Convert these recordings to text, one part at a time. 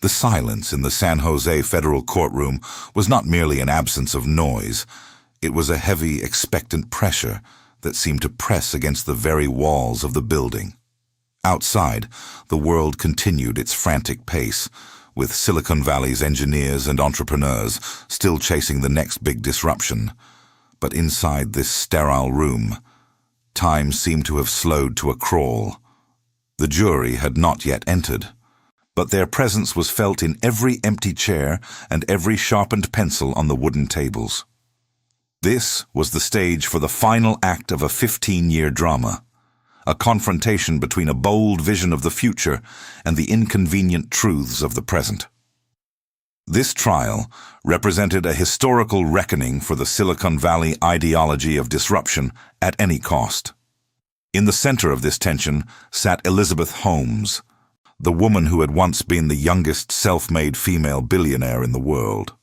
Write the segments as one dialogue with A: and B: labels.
A: The silence in the San Jose federal courtroom was not merely an absence of noise. It was a heavy, expectant pressure that seemed to press against the very walls of the building. Outside, the world continued its frantic pace, with Silicon Valley's engineers and entrepreneurs still chasing the next big disruption. But inside this sterile room, time seemed to have slowed to a crawl. The jury had not yet entered, but their presence was felt in every empty chair and every sharpened pencil on the wooden tables. This was the stage for the final act of a 15-year drama, a confrontation between a bold vision of the future and the inconvenient truths of the present. This trial represented a historical reckoning for the Silicon Valley ideology of disruption at any cost. In the center of this tension sat Elizabeth Holmes, the woman who had once been the youngest self-made female billionaire in the world.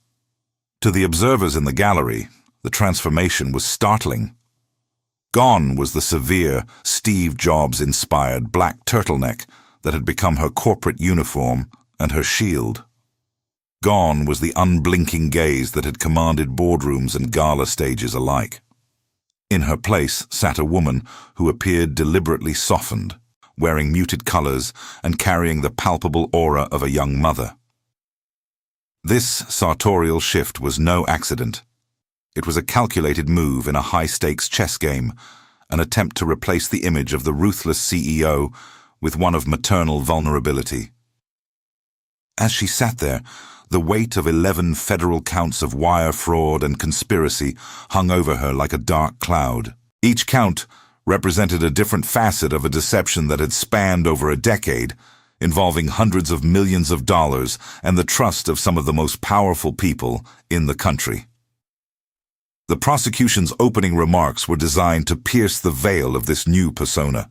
A: To the observers in the gallery, the transformation was startling. Gone was the severe, Steve Jobs-inspired black turtleneck that had become her corporate uniform and her shield. Gone was the unblinking gaze that had commanded boardrooms and gala stages alike. In her place sat a woman who appeared deliberately softened, wearing muted colors and carrying the palpable aura of a young mother. This sartorial shift was no accident. It was a calculated move in a high-stakes chess game, an attempt to replace the image of the ruthless CEO with one of maternal vulnerability. As she sat there, the weight of 11 federal counts of wire fraud and conspiracy hung over her like a dark cloud. Each count represented a different facet of a deception that had spanned over a decade, involving hundreds of millions of dollars and the trust of some of the most powerful people in the country. The prosecution's opening remarks were designed to pierce the veil of this new persona.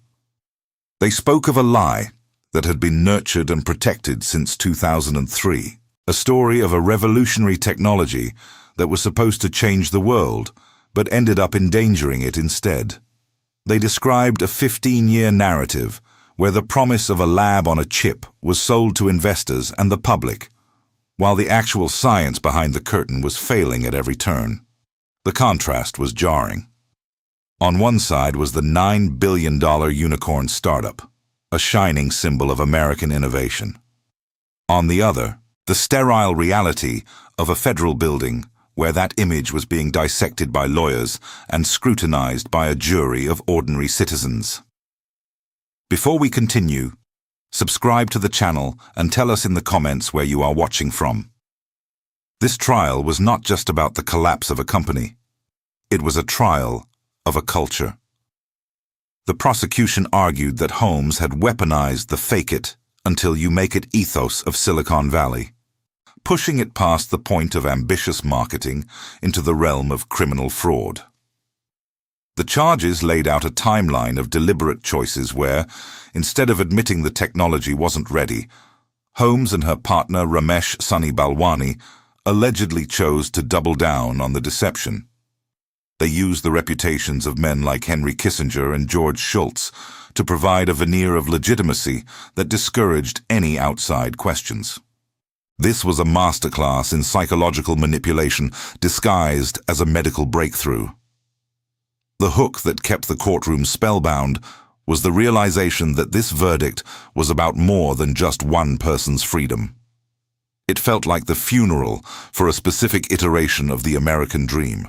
A: They spoke of a lie that had been nurtured and protected since 2003, a story of a revolutionary technology that was supposed to change the world, but ended up endangering it instead. They described a 15-year narrative where the promise of a lab on a chip was sold to investors and the public, while the actual science behind the curtain was failing at every turn. The contrast was jarring. On one side was the $9 billion unicorn startup, a shining symbol of American innovation. On the other, the sterile reality of a federal building where that image was being dissected by lawyers and scrutinized by a jury of ordinary citizens. Before we continue, subscribe to the channel and tell us in the comments where you are watching from. This trial was not just about the collapse of a company. It was a trial of a culture. The prosecution argued that Holmes had weaponized the fake it until you make it ethos of Silicon Valley, pushing it past the point of ambitious marketing into the realm of criminal fraud. The charges laid out a timeline of deliberate choices where, instead of admitting the technology wasn't ready, Holmes and her partner Ramesh Sunny Balwani allegedly chose to double down on the deception. They used the reputations of men like Henry Kissinger and George Shultz to provide a veneer of legitimacy that discouraged any outside questions. This was a masterclass in psychological manipulation disguised as a medical breakthrough. The hook that kept the courtroom spellbound was the realization that this verdict was about more than just one person's freedom. It felt like the funeral for a specific iteration of the American dream,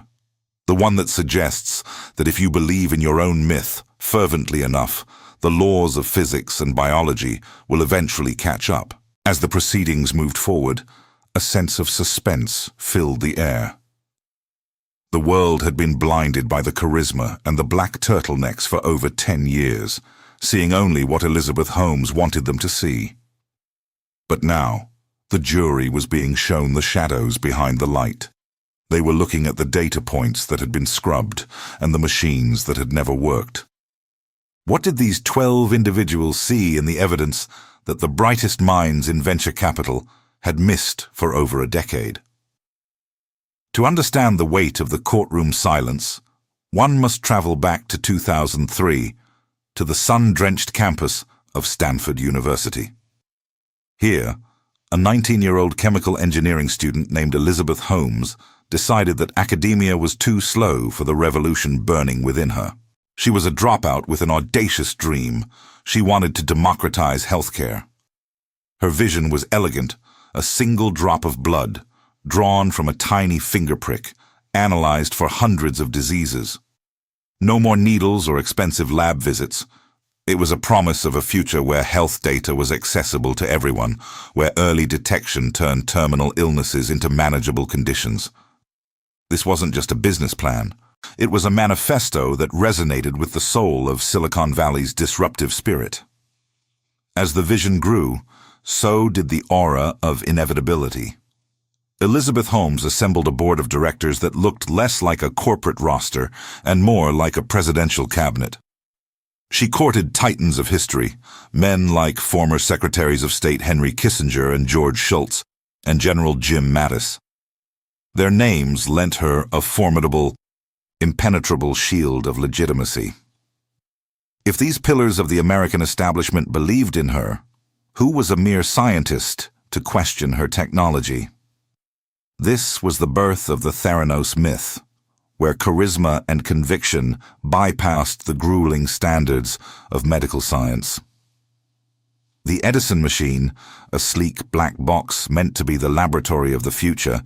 A: the one that suggests that if you believe in your own myth fervently enough, the laws of physics and biology will eventually catch up. As the proceedings moved forward, a sense of suspense filled the air. The world had been blinded by the charisma and the black turtlenecks for over 10 years, seeing only what Elizabeth Holmes wanted them to see. But now, the jury was being shown the shadows behind the light. They were looking at the data points that had been scrubbed and the machines that had never worked. What did these 12 individuals see in the evidence that the brightest minds in venture capital had missed for over a decade? To understand the weight of the courtroom silence, one must travel back to 2003, to the sun-drenched campus of Stanford University. Here, a 19-year-old chemical engineering student named Elizabeth Holmes decided that academia was too slow for the revolution burning within her. She was a dropout with an audacious dream. She wanted to democratize healthcare. Her vision was elegant, a single drop of blood, drawn from a tiny finger prick, analyzed for hundreds of diseases. No more needles or expensive lab visits. It was a promise of a future where health data was accessible to everyone, where early detection turned terminal illnesses into manageable conditions. This wasn't just a business plan. It was a manifesto that resonated with the soul of Silicon Valley's disruptive spirit. As the vision grew, so did the aura of inevitability. Elizabeth Holmes assembled a board of directors that looked less like a corporate roster and more like a presidential cabinet. She courted titans of history, men like former Secretaries of State Henry Kissinger and George Shultz, and General Jim Mattis. Their names lent her a formidable, impenetrable shield of legitimacy. If these pillars of the American establishment believed in her, who was a mere scientist to question her technology? This was the birth of the Theranos myth, where charisma and conviction bypassed the grueling standards of medical science. The Edison machine, a sleek black box meant to be the laboratory of the future,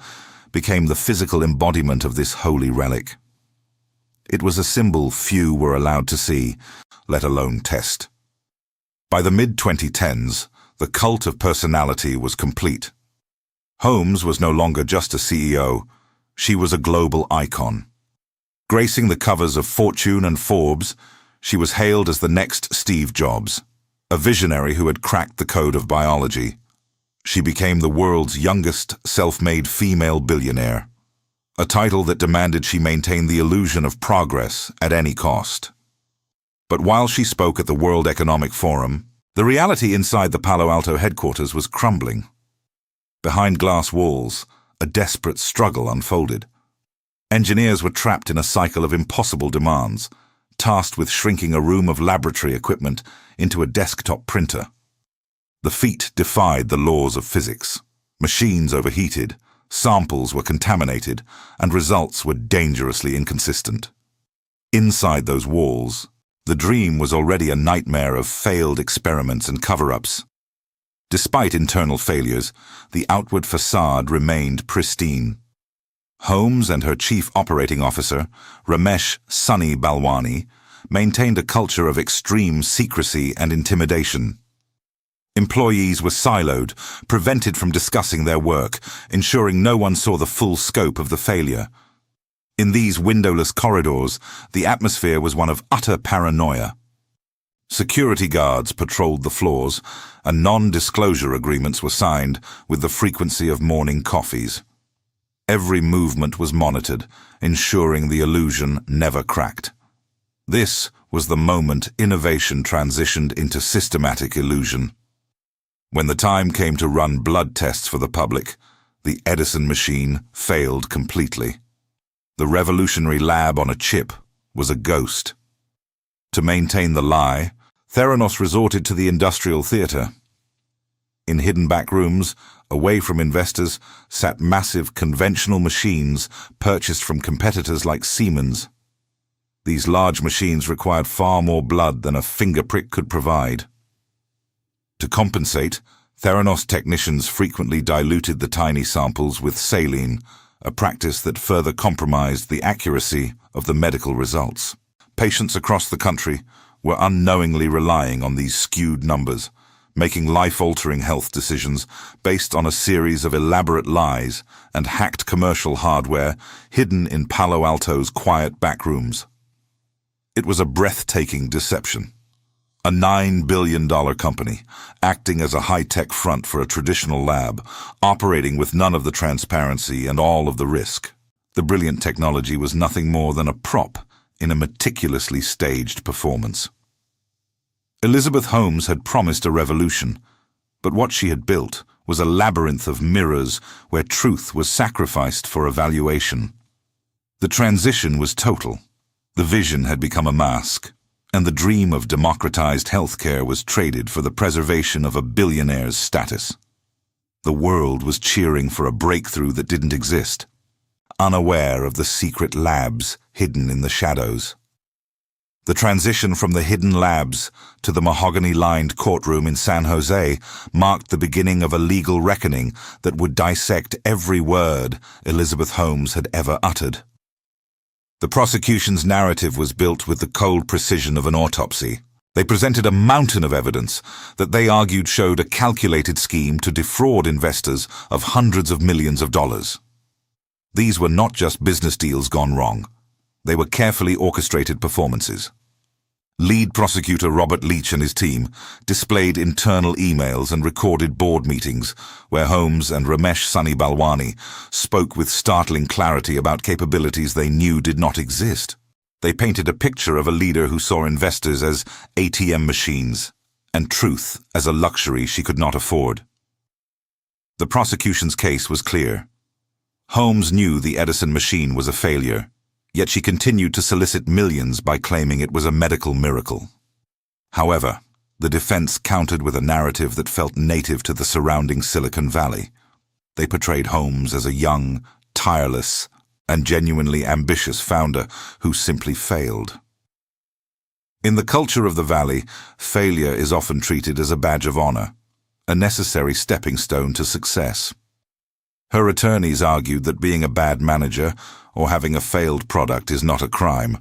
A: became the physical embodiment of this holy relic. It was a symbol few were allowed to see, let alone test. By the mid-2010s, the cult of personality was complete. Holmes was no longer just a CEO, she was a global icon. Gracing the covers of Fortune and Forbes, she was hailed as the next Steve Jobs, a visionary who had cracked the code of biology. She became the world's youngest self-made female billionaire, a title that demanded she maintain the illusion of progress at any cost. But while she spoke at the World Economic Forum, the reality inside the Palo Alto headquarters was crumbling. Behind glass walls, a desperate struggle unfolded. Engineers were trapped in a cycle of impossible demands, tasked with shrinking a room of laboratory equipment into a desktop printer. The feat defied the laws of physics. Machines overheated, samples were contaminated, and results were dangerously inconsistent. Inside those walls, the dream was already a nightmare of failed experiments and cover-ups. Despite internal failures, the outward facade remained pristine. Holmes and her chief operating officer, Ramesh Sunny Balwani, maintained a culture of extreme secrecy and intimidation. Employees were siloed, prevented from discussing their work, ensuring no one saw the full scope of the failure. In these windowless corridors, the atmosphere was one of utter paranoia. Security guards patrolled the floors, and non-disclosure agreements were signed with the frequency of morning coffees. Every movement was monitored, ensuring the illusion never cracked. This was the moment innovation transitioned into systematic illusion. When the time came to run blood tests for the public, the Edison machine failed completely. The revolutionary lab on a chip was a ghost. To maintain the lie, Theranos resorted to the industrial theater. In hidden back rooms, away from investors, sat massive conventional machines purchased from competitors like Siemens. These large machines required far more blood than a finger prick could provide. To compensate, Theranos technicians frequently diluted the tiny samples with saline, a practice that further compromised the accuracy of the medical results. Patients across the country were unknowingly relying on these skewed numbers, making life-altering health decisions based on a series of elaborate lies and hacked commercial hardware hidden in Palo Alto's quiet backrooms. It was a breathtaking deception. A $9 billion company, acting as a high-tech front for a traditional lab, operating with none of the transparency and all of the risk. The brilliant technology was nothing more than a prop in a meticulously staged performance. Elizabeth Holmes had promised a revolution, but what she had built was a labyrinth of mirrors where truth was sacrificed for evaluation. The transition was total. The vision had become a mask, and the dream of democratized healthcare was traded for the preservation of a billionaire's status. The world was cheering for a breakthrough that didn't exist, unaware of the secret labs hidden in the shadows. The transition from the hidden labs to the mahogany-lined courtroom in San Jose marked the beginning of a legal reckoning that would dissect every word Elizabeth Holmes had ever uttered. The prosecution's narrative was built with the cold precision of an autopsy. They presented a mountain of evidence that they argued showed a calculated scheme to defraud investors of hundreds of millions of dollars. These were not just business deals gone wrong. They were carefully orchestrated performances. Lead prosecutor Robert Leach and his team displayed internal emails and recorded board meetings where Holmes and Ramesh Sunny Balwani spoke with startling clarity about capabilities they knew did not exist. They painted a picture of a leader who saw investors as ATM machines and truth as a luxury she could not afford. The prosecution's case was clear. Holmes knew the Edison machine was a failure, yet she continued to solicit millions by claiming it was a medical miracle. However, the defense countered with a narrative that felt native to the surrounding Silicon Valley. They portrayed Holmes as a young, tireless, and genuinely ambitious founder who simply failed. In the culture of the Valley, failure is often treated as a badge of honor, a necessary stepping stone to success. Her attorneys argued that being a bad manager or having a failed product is not a crime.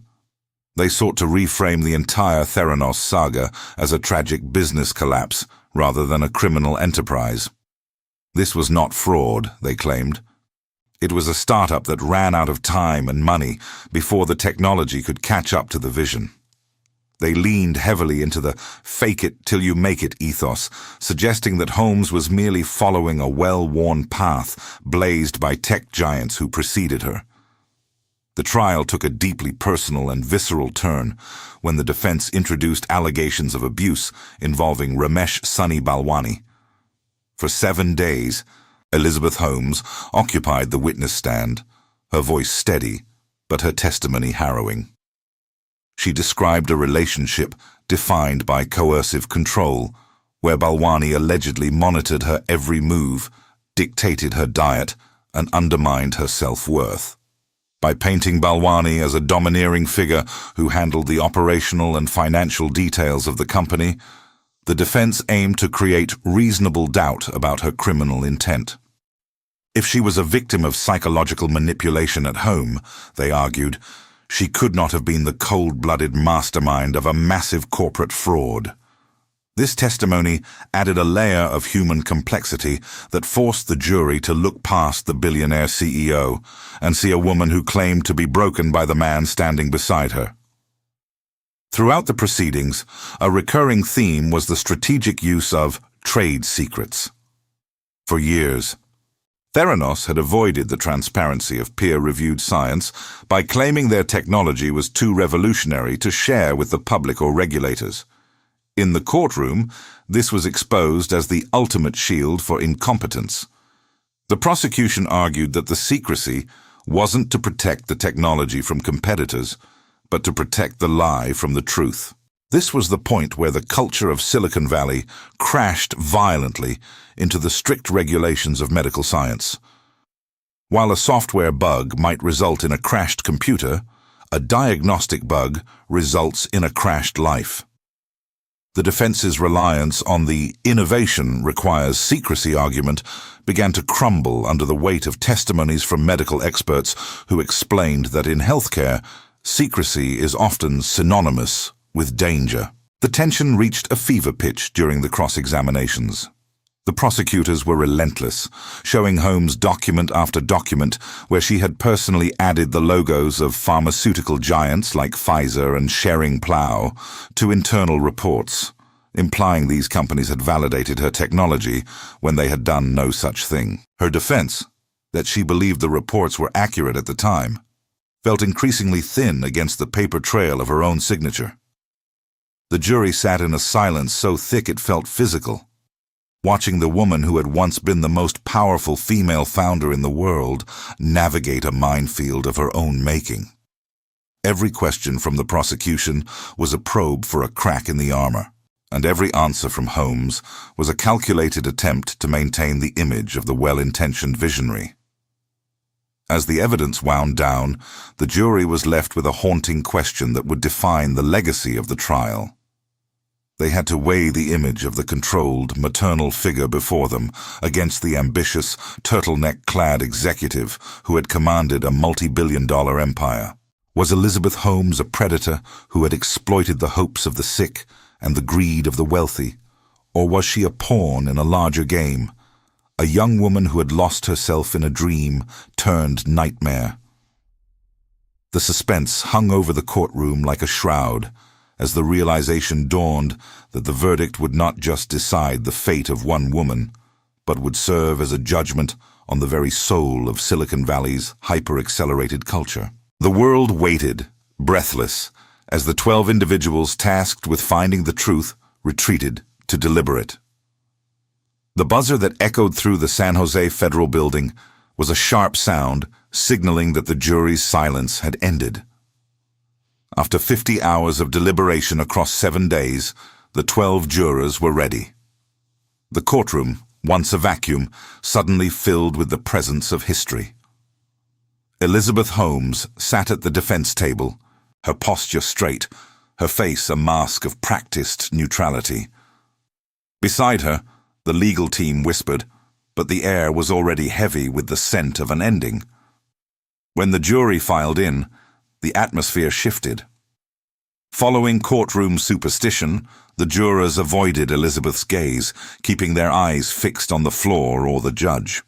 A: They sought to reframe the entire Theranos saga as a tragic business collapse rather than a criminal enterprise. This was not fraud, they claimed. It was a startup that ran out of time and money before the technology could catch up to the vision. They leaned heavily into the fake-it-till-you-make-it ethos, suggesting that Holmes was merely following a well-worn path blazed by tech giants who preceded her. The trial took a deeply personal and visceral turn when the defense introduced allegations of abuse involving Ramesh Sunny Balwani. For 7 days, Elizabeth Holmes occupied the witness stand, her voice steady, but her testimony harrowing. She described a relationship defined by coercive control, where Balwani allegedly monitored her every move, dictated her diet, and undermined her self-worth. By painting Balwani as a domineering figure who handled the operational and financial details of the company, the defense aimed to create reasonable doubt about her criminal intent. If she was a victim of psychological manipulation at home, they argued, she could not have been the cold-blooded mastermind of a massive corporate fraud. This testimony added a layer of human complexity that forced the jury to look past the billionaire CEO and see a woman who claimed to be broken by the man standing beside her. Throughout the proceedings, a recurring theme was the strategic use of trade secrets. For years, Theranos had avoided the transparency of peer-reviewed science by claiming their technology was too revolutionary to share with the public or regulators. In the courtroom, this was exposed as the ultimate shield for incompetence. The prosecution argued that the secrecy wasn't to protect the technology from competitors, but to protect the lie from the truth. This was the point where the culture of Silicon Valley crashed violently into the strict regulations of medical science. While a software bug might result in a crashed computer, a diagnostic bug results in a crashed life. The defense's reliance on the innovation requires secrecy argument began to crumble under the weight of testimonies from medical experts who explained that in healthcare, secrecy is often synonymous with danger. The tension reached a fever pitch during the cross-examinations. The prosecutors were relentless, showing Holmes document after document where she had personally added the logos of pharmaceutical giants like Pfizer and Schering-Plough to internal reports, implying these companies had validated her technology when they had done no such thing. Her defense, that she believed the reports were accurate at the time, felt increasingly thin against the paper trail of her own signature. The jury sat in a silence so thick it felt physical, watching the woman who had once been the most powerful female founder in the world navigate a minefield of her own making. Every question from the prosecution was a probe for a crack in the armor, and every answer from Holmes was a calculated attempt to maintain the image of the well-intentioned visionary. As the evidence wound down, the jury was left with a haunting question that would define the legacy of the trial. They had to weigh the image of the controlled, maternal figure before them against the ambitious, turtleneck-clad executive who had commanded a multi-billion-dollar empire. Was Elizabeth Holmes a predator who had exploited the hopes of the sick and the greed of the wealthy? Or was she a pawn in a larger game, a young woman who had lost herself in a dream turned nightmare? The suspense hung over the courtroom like a shroud, as the realization dawned that the verdict would not just decide the fate of one woman, but would serve as a judgment on the very soul of Silicon Valley's hyper-accelerated culture. The world waited, breathless, as the 12 individuals tasked with finding the truth retreated to deliberate. The buzzer that echoed through the San Jose Federal Building was a sharp sound signaling that the jury's silence had ended. After 50 hours of deliberation across 7 days, the 12 jurors were ready. The courtroom, once a vacuum, suddenly filled with the presence of history. Elizabeth Holmes sat at the defense table, her posture straight, her face a mask of practiced neutrality. Beside her, the legal team whispered, but the air was already heavy with the scent of an ending. When the jury filed in, the atmosphere shifted. Following courtroom superstition, the jurors avoided Elizabeth's gaze, keeping their eyes fixed on the floor or the judge.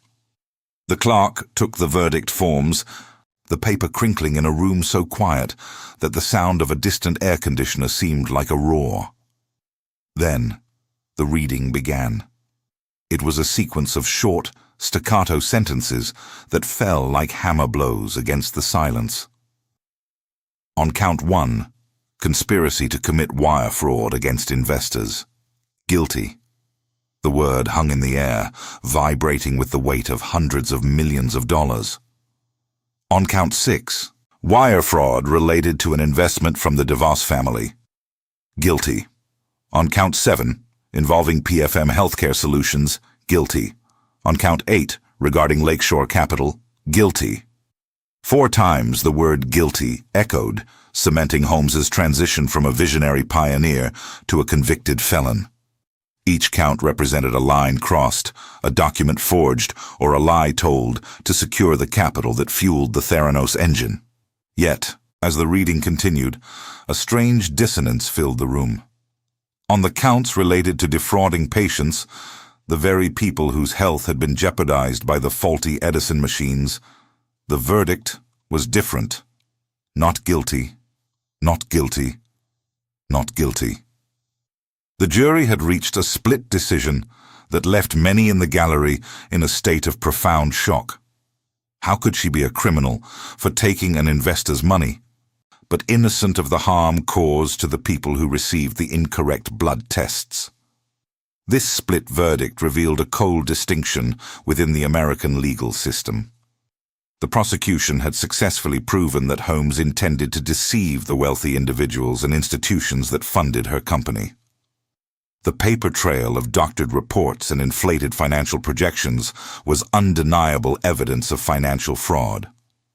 A: The clerk took the verdict forms, the paper crinkling in a room so quiet that the sound of a distant air conditioner seemed like a roar. Then, the reading began. It was a sequence of short, staccato sentences that fell like hammer blows against the silence. On count 1, conspiracy to commit wire fraud against investors. Guilty. The word hung in the air, vibrating with the weight of hundreds of millions of dollars. On count 6, wire fraud related to an investment from the DeVos family. Guilty. On count 7, involving PFM Healthcare Solutions. Guilty. On count 8, regarding Lakeshore Capital. Guilty. 4 times the word guilty echoed, cementing Holmes's transition from a visionary pioneer to a convicted felon. Each count represented a line crossed, a document forged, or a lie told to secure the capital that fueled the Theranos engine. Yet, as the reading continued, a strange dissonance filled the room. On the counts related to defrauding patients, the very people whose health had been jeopardized by the faulty Edison machines, the verdict was different. Not guilty, not guilty, not guilty. The jury had reached a split decision that left many in the gallery in a state of profound shock. How could she be a criminal for taking an investor's money, but innocent of the harm caused to the people who received the incorrect blood tests? This split verdict revealed a cold distinction within the American legal system. The prosecution had successfully proven that Holmes intended to deceive the wealthy individuals and institutions that funded her company. The paper trail of doctored reports and inflated financial projections was undeniable evidence of financial fraud.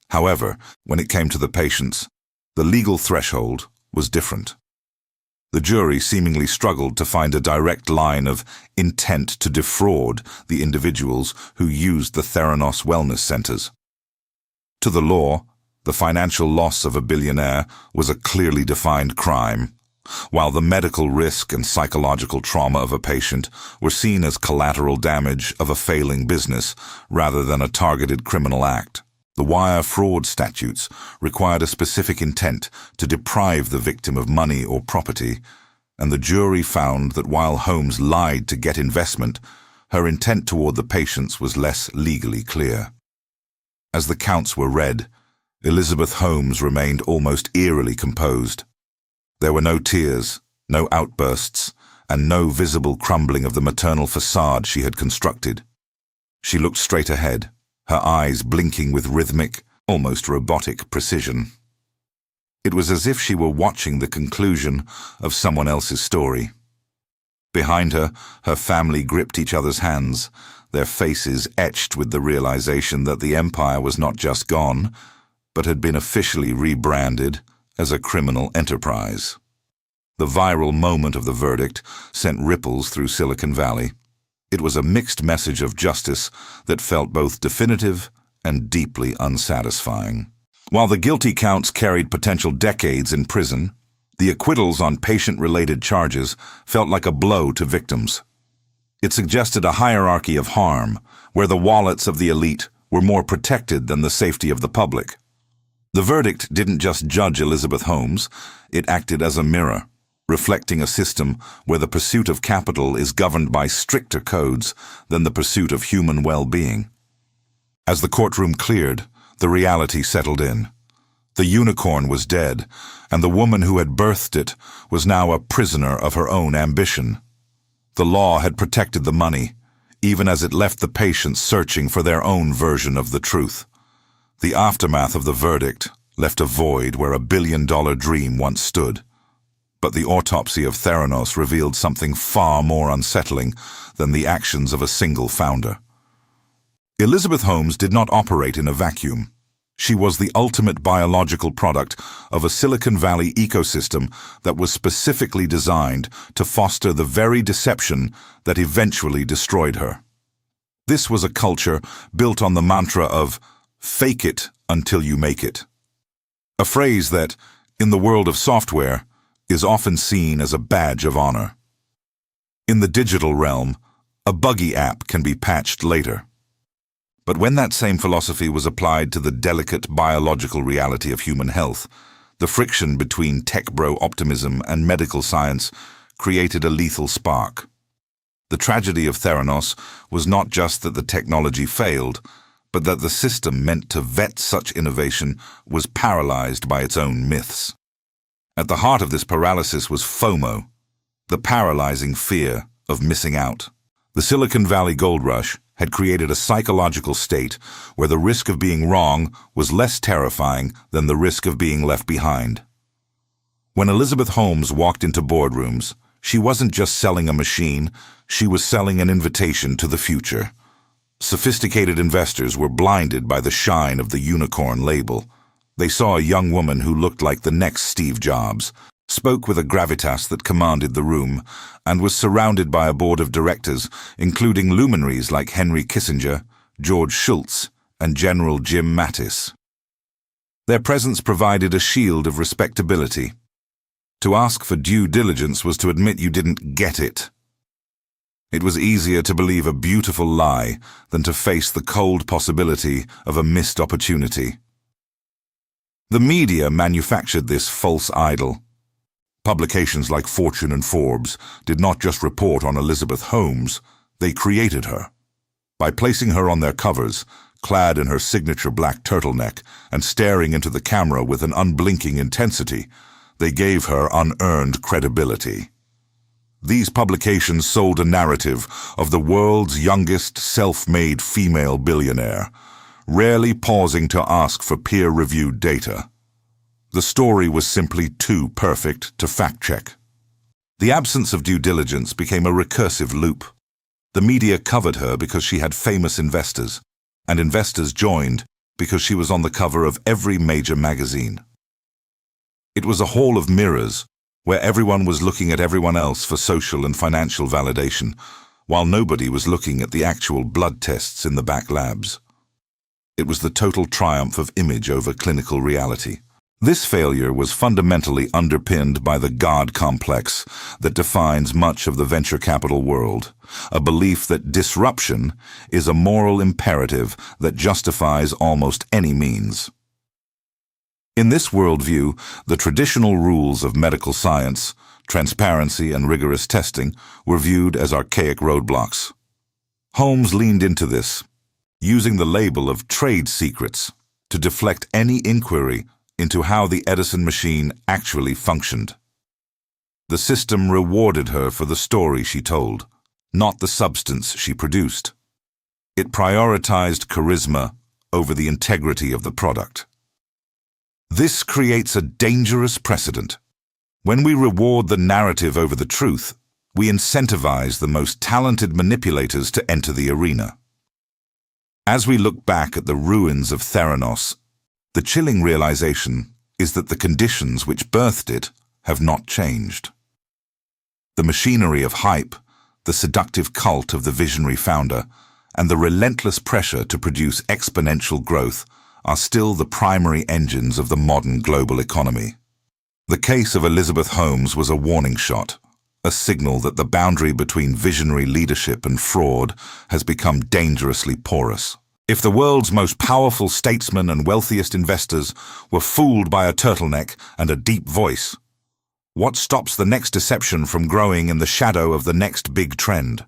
A: However, when it came to the patients, the legal threshold was different. The jury seemingly struggled to find a direct line of intent to defraud the individuals who used the Theranos wellness centers. To the law, the financial loss of a billionaire was a clearly defined crime, while the medical risk and psychological trauma of a patient were seen as collateral damage of a failing business rather than a targeted criminal act. The wire fraud statutes required a specific intent to deprive the victim of money or property, and the jury found that while Holmes lied to get investment, her intent toward the patients was less legally clear. As the counts were read, Elizabeth Holmes remained almost eerily composed. There were no tears, no outbursts, and no visible crumbling of the maternal facade she had constructed. She looked straight ahead, her eyes blinking with rhythmic, almost robotic precision. It was as if she were watching the conclusion of someone else's story. Behind her, her family gripped each other's hands, their faces etched with the realization that the empire was not just gone, but had been officially rebranded as a criminal enterprise. The viral moment of the verdict sent ripples through Silicon Valley. It was a mixed message of justice that felt both definitive and deeply unsatisfying. While the guilty counts carried potential decades in prison, the acquittals on patient-related charges felt like a blow to victims. It suggested a hierarchy of harm, where the wallets of the elite were more protected than the safety of the public. The verdict didn't just judge Elizabeth Holmes, it acted as a mirror, reflecting a system where the pursuit of capital is governed by stricter codes than the pursuit of human well-being. As the courtroom cleared, the reality settled in. The unicorn was dead, and the woman who had birthed it was now a prisoner of her own ambition. The law had protected the money, even as it left the patients searching for their own version of the truth. The aftermath of the verdict left a void where a billion-dollar dream once stood. But the autopsy of Theranos revealed something far more unsettling than the actions of a single founder. Elizabeth Holmes did not operate in a vacuum. She was the ultimate biological product of a Silicon Valley ecosystem that was specifically designed to foster the very deception that eventually destroyed her. This was a culture built on the mantra of "fake it until you make it," a phrase that, in the world of software, is often seen as a badge of honor. In the digital realm, a buggy app can be patched later. But when that same philosophy was applied to the delicate biological reality of human health, the friction between tech-bro optimism and medical science created a lethal spark. The tragedy of Theranos was not just that the technology failed, but that the system meant to vet such innovation was paralyzed by its own myths. At the heart of this paralysis was FOMO, the paralyzing fear of missing out. The Silicon Valley gold rush had created a psychological state where the risk of being wrong was less terrifying than the risk of being left behind. When Elizabeth Holmes walked into boardrooms, she wasn't just selling a machine, she was selling an invitation to the future. Sophisticated investors were blinded by the shine of the unicorn label. They saw a young woman who looked like the next Steve Jobs, spoke with a gravitas that commanded the room, and was surrounded by a board of directors, including luminaries like Henry Kissinger, George Shultz, and General Jim Mattis. Their presence provided a shield of respectability. To ask for due diligence was to admit you didn't get it. It was easier to believe a beautiful lie than to face the cold possibility of a missed opportunity. The media manufactured this false idol. Publications like Fortune and Forbes did not just report on Elizabeth Holmes, they created her. By placing her on their covers, clad in her signature black turtleneck and staring into the camera with an unblinking intensity, they gave her unearned credibility. These publications sold a narrative of the world's youngest self-made female billionaire, rarely pausing to ask for peer-reviewed data. The story was simply too perfect to fact-check. The absence of due diligence became a recursive loop. The media covered her because she had famous investors, and investors joined because she was on the cover of every major magazine. It was a hall of mirrors, where everyone was looking at everyone else for social and financial validation, while nobody was looking at the actual blood tests in the back labs. It was the total triumph of image over clinical reality. This failure was fundamentally underpinned by the God complex that defines much of the venture capital world, a belief that disruption is a moral imperative that justifies almost any means. In this worldview, the traditional rules of medical science, transparency and rigorous testing, were viewed as archaic roadblocks. Holmes leaned into this, using the label of trade secrets to deflect any inquiry into how the Edison machine actually functioned. The system rewarded her for the story she told, not the substance she produced. It prioritized charisma over the integrity of the product. This creates a dangerous precedent. When we reward the narrative over the truth, We incentivize the most talented manipulators to enter the arena. As we look back at the ruins of Theranos, the chilling realization is that the conditions which birthed it have not changed. The machinery of hype, the seductive cult of the visionary founder, and the relentless pressure to produce exponential growth are still the primary engines of the modern global economy. The case of Elizabeth Holmes was a warning shot, a signal that the boundary between visionary leadership and fraud has become dangerously porous. If the world's most powerful statesmen and wealthiest investors were fooled by a turtleneck and a deep voice, what stops the next deception from growing in the shadow of the next big trend?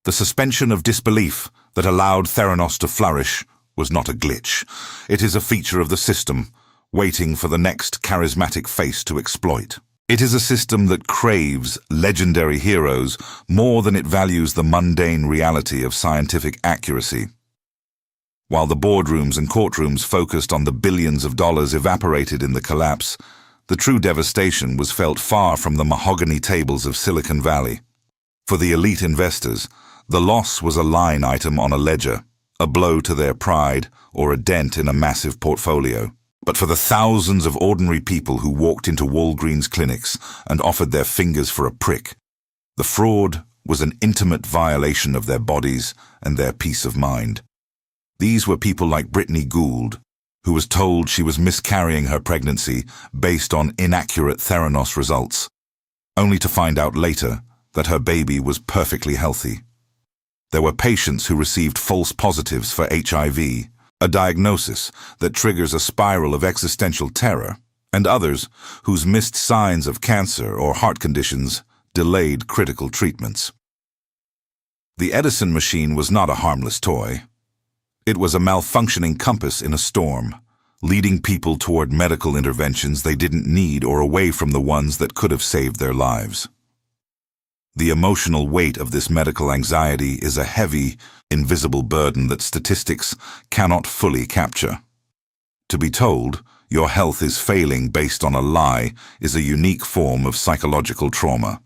A: The suspension of disbelief that allowed Theranos to flourish was not a glitch. It is a feature of the system, waiting for the next charismatic face to exploit. It is a system that craves legendary heroes more than it values the mundane reality of scientific accuracy. While the boardrooms and courtrooms focused on the billions of dollars evaporated in the collapse, the true devastation was felt far from the mahogany tables of Silicon Valley. For the elite investors, the loss was a line item on a ledger, a blow to their pride, or a dent in a massive portfolio. But for the thousands of ordinary people who walked into Walgreens clinics and offered their fingers for a prick, the fraud was an intimate violation of their bodies and their peace of mind. These were people like Brittany Gould, who was told she was miscarrying her pregnancy based on inaccurate Theranos results, only to find out later that her baby was perfectly healthy. There were patients who received false positives for HIV, a diagnosis that triggers a spiral of existential terror, and others whose missed signs of cancer or heart conditions delayed critical treatments. The Edison machine was not a harmless toy. It was a malfunctioning compass in a storm, leading people toward medical interventions they didn't need or away from the ones that could have saved their lives. The emotional weight of this medical anxiety is a heavy, invisible burden that statistics cannot fully capture. To be told your health is failing based on a lie is a unique form of psychological trauma.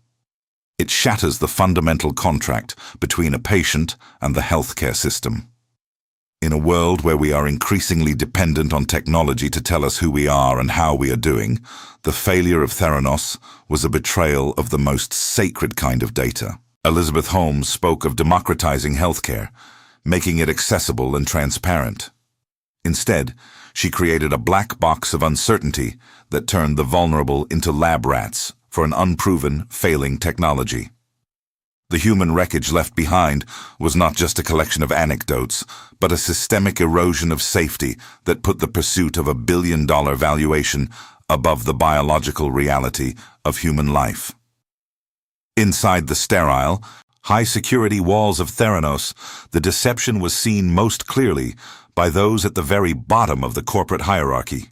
A: It shatters the fundamental contract between a patient and the healthcare system. In a world where we are increasingly dependent on technology to tell us who we are and how we are doing, the failure of Theranos was a betrayal of the most sacred kind of data. Elizabeth Holmes spoke of democratizing healthcare, making it accessible and transparent. Instead, she created a black box of uncertainty that turned the vulnerable into lab rats for an unproven, failing technology. The human wreckage left behind was not just a collection of anecdotes, but a systemic erosion of safety that put the pursuit of a billion-dollar valuation above the biological reality of human life. Inside the sterile, high-security walls of Theranos, the deception was seen most clearly by those at the very bottom of the corporate hierarchy.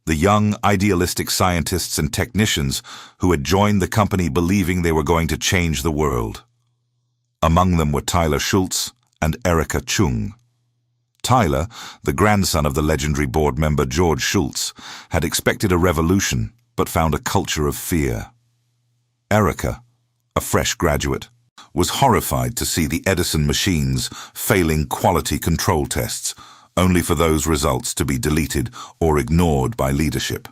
A: The young, idealistic scientists and technicians who had joined the company believing they were going to change the world. Among them were Tyler Schultz and Erica Chung. Tyler, the grandson of the legendary board member George Schultz, had expected a revolution but found a culture of fear. Erica, a fresh graduate, was horrified to see the Edison machines failing quality control tests, only for those results to be deleted or ignored by leadership.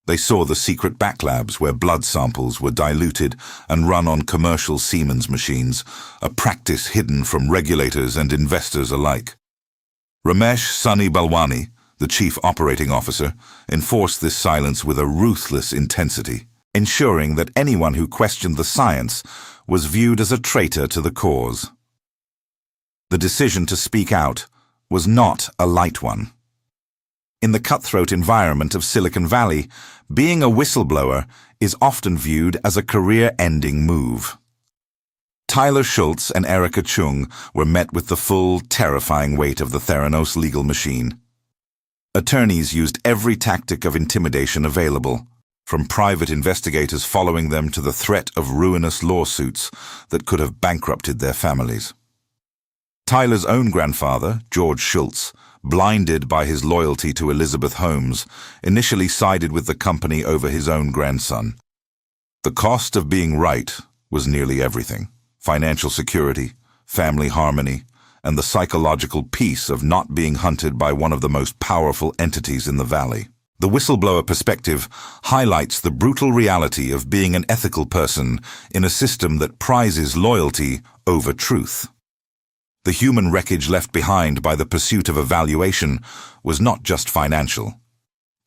A: They saw the secret back labs where blood samples were diluted and run on commercial Siemens machines, a practice hidden from regulators and investors alike. Ramesh Sunny Balwani, the chief operating officer, enforced this silence with a ruthless intensity, ensuring that anyone who questioned the science was viewed as a traitor to the cause. The decision to speak out was not a light one. In the cutthroat environment of Silicon Valley, being a whistleblower is often viewed as a career-ending move. Tyler Schultz and Erica Chung were met with the full, terrifying weight of the Theranos legal machine. Attorneys used every tactic of intimidation available, from private investigators following them to the threat of ruinous lawsuits that could have bankrupted their families. Tyler's own grandfather, George Schultz, blinded by his loyalty to Elizabeth Holmes, initially sided with the company over his own grandson. The cost of being right was nearly everything: financial security, family harmony, and the psychological peace of not being hunted by one of the most powerful entities in the valley. The whistleblower perspective highlights the brutal reality of being an ethical person in a system that prizes loyalty over truth. The human wreckage left behind by the pursuit of evaluation was not just financial.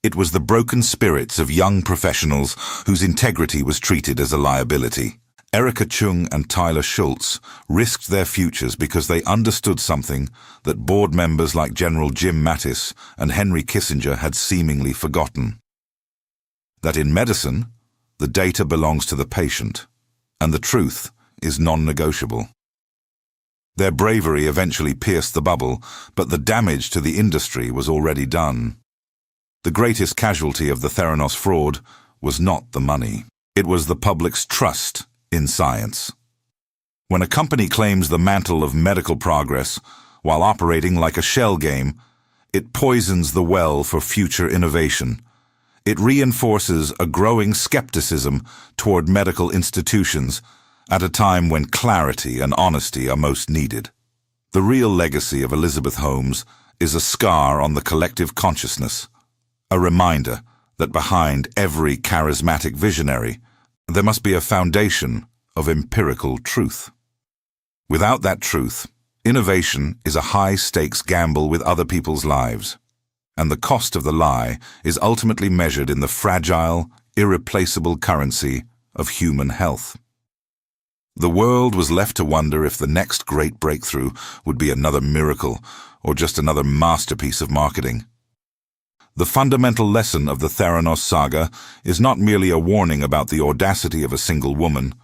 A: It was the broken spirits of young professionals whose integrity was treated as a liability. Erica Chung and Tyler Schultz risked their futures because they understood something that board members like General Jim Mattis and Henry Kissinger had seemingly forgotten. That in medicine, the data belongs to the patient, and the truth is non-negotiable. Their bravery eventually pierced the bubble, but the damage to the industry was already done. The greatest casualty of the Theranos fraud was not the money. It was the public's trust in science. When a company claims the mantle of medical progress while operating like a shell game, it poisons the well for future innovation. It reinforces a growing skepticism toward medical institutions at a time when clarity and honesty are most needed. The real legacy of Elizabeth Holmes is a scar on the collective consciousness, a reminder that behind every charismatic visionary, there must be a foundation of empirical truth. Without that truth, innovation is a high-stakes gamble with other people's lives, and the cost of the lie is ultimately measured in the fragile, irreplaceable currency of human health. The world was left to wonder if the next great breakthrough would be another miracle or just another masterpiece of marketing. The fundamental lesson of the Theranos saga is not merely a warning about the audacity of a single woman,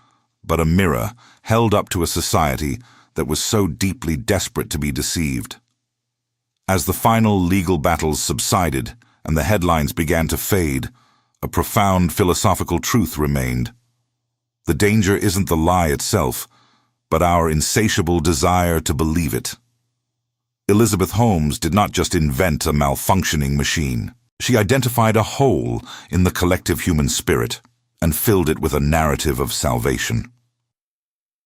A: but a mirror held up to a society that was so deeply desperate to be deceived. As the final legal battles subsided and the headlines began to fade, a profound philosophical truth remained. The danger isn't the lie itself, but our insatiable desire to believe it. Elizabeth Holmes did not just invent a malfunctioning machine. She identified a hole in the collective human spirit and filled it with a narrative of salvation.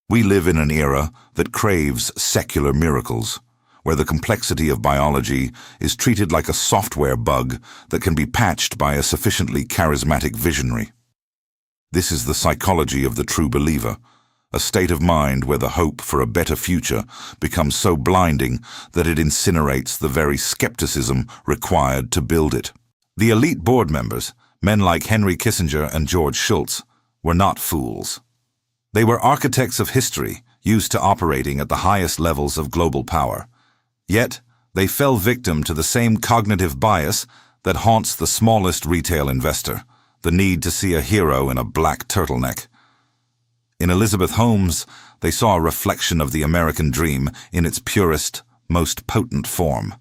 A: We live in an era that craves secular miracles, where the complexity of biology is treated like a software bug that can be patched by a sufficiently charismatic visionary. This is the psychology of the true believer, a state of mind where the hope for a better future becomes so blinding that it incinerates the very skepticism required to build it. The elite board members, men like Henry Kissinger and George Shultz, were not fools. They were architects of history, used to operating at the highest levels of global power. Yet, they fell victim to the same cognitive bias that haunts the smallest retail investor, the need to see a hero in a black turtleneck. In Elizabeth Holmes, they saw a reflection of the American dream in its purest, most potent form.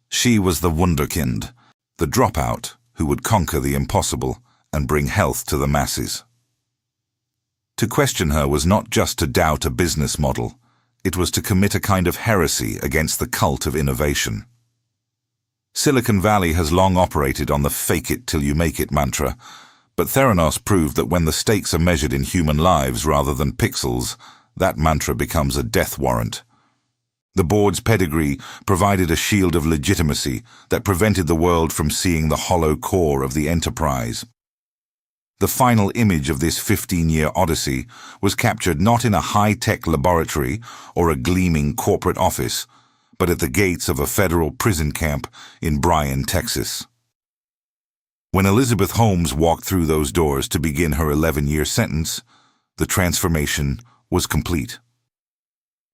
A: She was the wunderkind, the dropout who would conquer the impossible and bring health to the masses. To question her was not just to doubt a business model, it was to commit a kind of heresy against the cult of innovation. Silicon Valley has long operated on the fake-it-till-you-make-it mantra, but Theranos proved that when the stakes are measured in human lives rather than pixels, that mantra becomes a death warrant. The board's pedigree provided a shield of legitimacy that prevented the world from seeing the hollow core of the enterprise. The final image of this 15-year odyssey was captured not in a high-tech laboratory or a gleaming corporate office, but at the gates of a federal prison camp in Bryan, Texas. When Elizabeth Holmes walked through those doors to begin her 11-year sentence, the transformation was complete.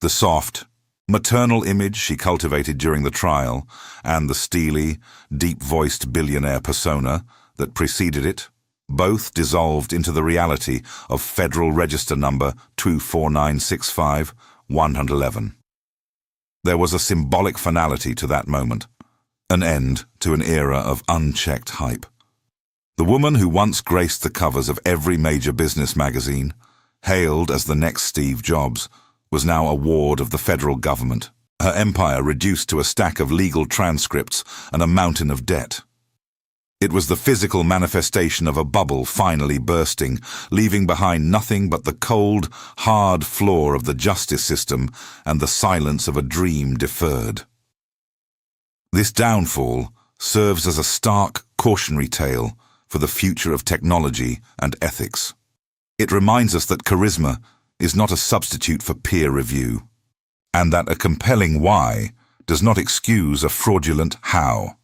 A: The soft, maternal image she cultivated during the trial and the steely, deep-voiced billionaire persona that preceded it both dissolved into the reality of Federal Register Number 24965-111. There was a symbolic finality to that moment, an end to an era of unchecked hype. The woman who once graced the covers of every major business magazine, hailed as the next Steve Jobs, was now a ward of the federal government, her empire reduced to a stack of legal transcripts and a mountain of debt. It was the physical manifestation of a bubble finally bursting, leaving behind nothing but the cold, hard floor of the justice system and the silence of a dream deferred. This downfall serves as a stark cautionary tale for the future of technology and ethics. It reminds us that charisma is not a substitute for peer review, and that a compelling why does not excuse a fraudulent how.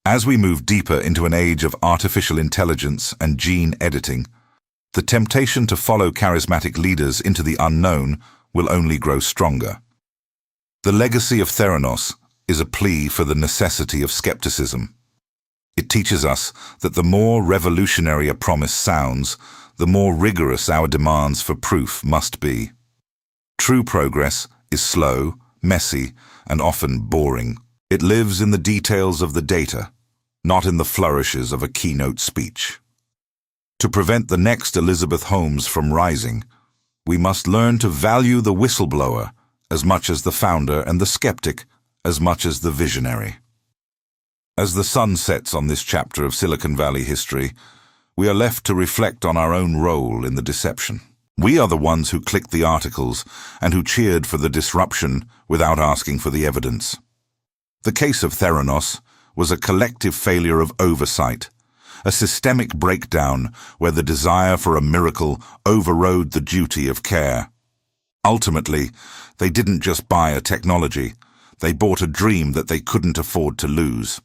A: As we move deeper into an age of artificial intelligence and gene editing, the temptation to follow charismatic leaders into the unknown will only grow stronger. The legacy of Theranos is a plea for the necessity of skepticism. It teaches us that the more revolutionary a promise sounds, the more rigorous our demands for proof must be. True progress is slow, messy, and often boring. It lives in the details of the data, not in the flourishes of a keynote speech. To prevent the next Elizabeth Holmes from rising, we must learn to value the whistleblower as much as the founder and the skeptic as much as the visionary. As the sun sets on this chapter of Silicon Valley history, we are left to reflect on our own role in the deception. We are the ones who clicked the articles and who cheered for the disruption without asking for the evidence. The case of Theranos was a collective failure of oversight, a systemic breakdown where the desire for a miracle overrode the duty of care. Ultimately, they didn't just buy a technology, they bought a dream that they couldn't afford to lose.